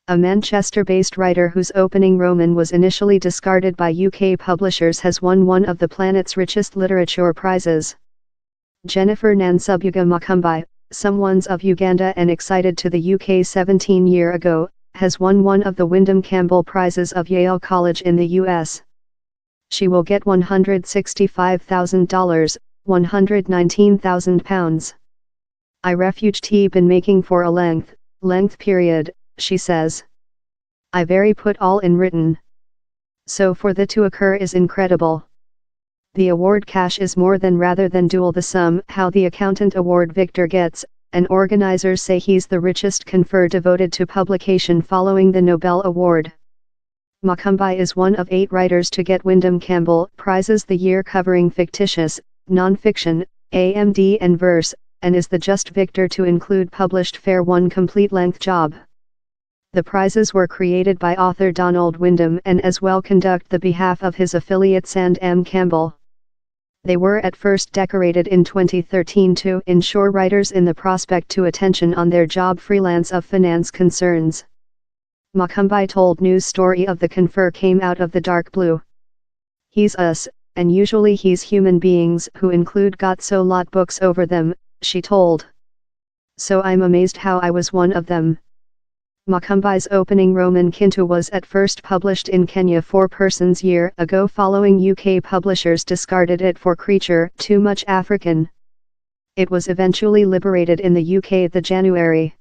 A Manchester-based writer whose opening roman was initially discarded by UK publishers has won one of the planet's richest literature prizes. Jennifer Nansubuga Makumbi, someone's of Uganda and excited to the UK 17 years ago, has won one of the Wyndham Campbell Prizes of Yale College in the US. She will get $165,000, £119,000. I refuged been making for a length period, she says. I very put all in written. So for the to occur is incredible. The award cash is more than rather than dual the sum how the accountant award victor gets, and organizers say he's the richest confer devoted to publication following the Nobel Award. Makumbi is one of 8 writers to get Wyndham Campbell Prizes the year covering fictitious, non-fiction, AMD and verse, and is the just victor to include published fair one complete-length job. The prizes were created by author Donald Wyndham and as well conduct the behalf of his affiliate Sand M. Campbell. They were at first decorated in 2013 to ensure writers in the prospect to attention on their job freelance of finance concerns. Makumbi told news story of the confer came out of the dark blue. He's us, and usually he's human beings who include got so lot books over them, she told. So I'm amazed how I was one of them. Makumbi's opening roman Kintu was at first published in Kenya 4 persons year ago following UK publishers discarded it for creature too much African. It was eventually liberated in the UK the January.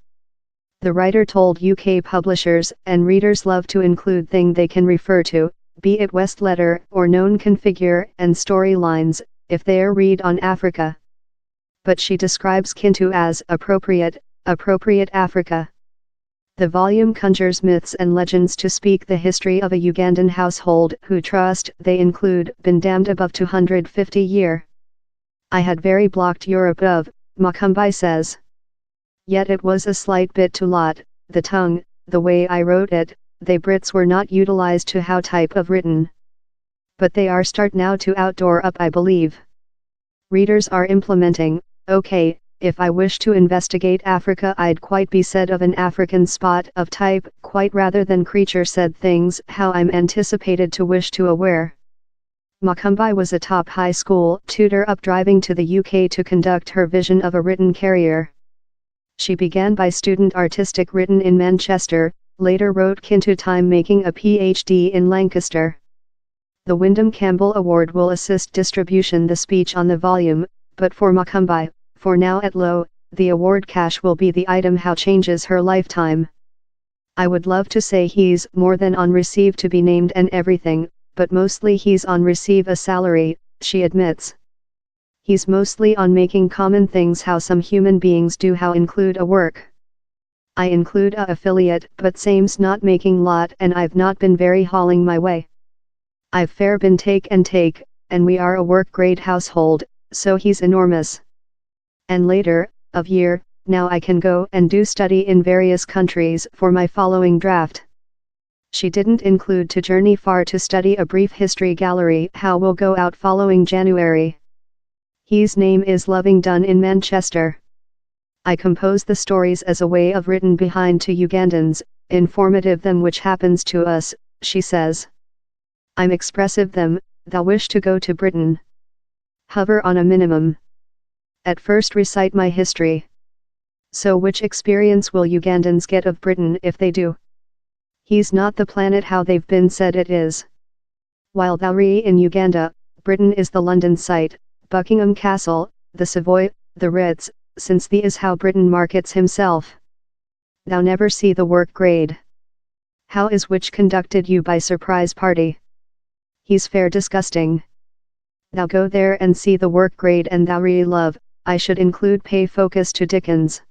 The writer told UK publishers and readers love to include thing they can refer to, be it West letter or known configure and storylines, if they are read on Africa. But she describes Kintu as appropriate Africa. The volume conjures myths and legends to speak the history of a Ugandan household who trust they include been damned above 250 year. I had very blocked Europe of, Makumbi says. Yet it was a slight bit too lot, the tongue, the way I wrote it, they Brits were not utilized to how type of written. But they are start now to outdoor up I believe. Readers are implementing, okay. If I wish to investigate Africa I'd quite be said of an African spot of type, quite rather than creature said things how I'm anticipated to wish to aware. Makumbi was a top high school tutor up driving to the UK to conduct her vision of a written career. She began by student artistic written in Manchester, later wrote Kintu time making a PhD in Lancaster. The Wyndham Campbell Award will assist distribution the speech on the volume, but for Makumbi, for now at low, the award cash will be the item how changes her lifetime. I would love to say he's more than on receive to be named and everything, but mostly he's on receive a salary, she admits. He's mostly on making common things how some human beings do how include a work. I include a affiliate but same's not making lot and I've not been very hauling my way. I've fair been take, and we are a work grade household, so he's enormous. And later, of year, now I can go and do study in various countries for my following draft. She didn't include to journey far to study a brief history gallery how will go out following January. His name is Loving Done in Manchester. I compose the stories as a way of written behind to Ugandans, informative them which happens to us, she says. I'm expressive them, thou wish to go to Britain. Hover on a minimum. At first recite my history. So which experience will Ugandans get of Britain if they do? He's not the planet how they've been said it is. While thou re in Uganda, Britain is the London site, Buckingham Castle, the Savoy, the Ritz, since the is how Britain markets himself. Thou never see the work grade. How is which conducted you by surprise party? He's fair disgusting. Thou go there and see the work grade and thou re love, I should include pay focus to Dickens.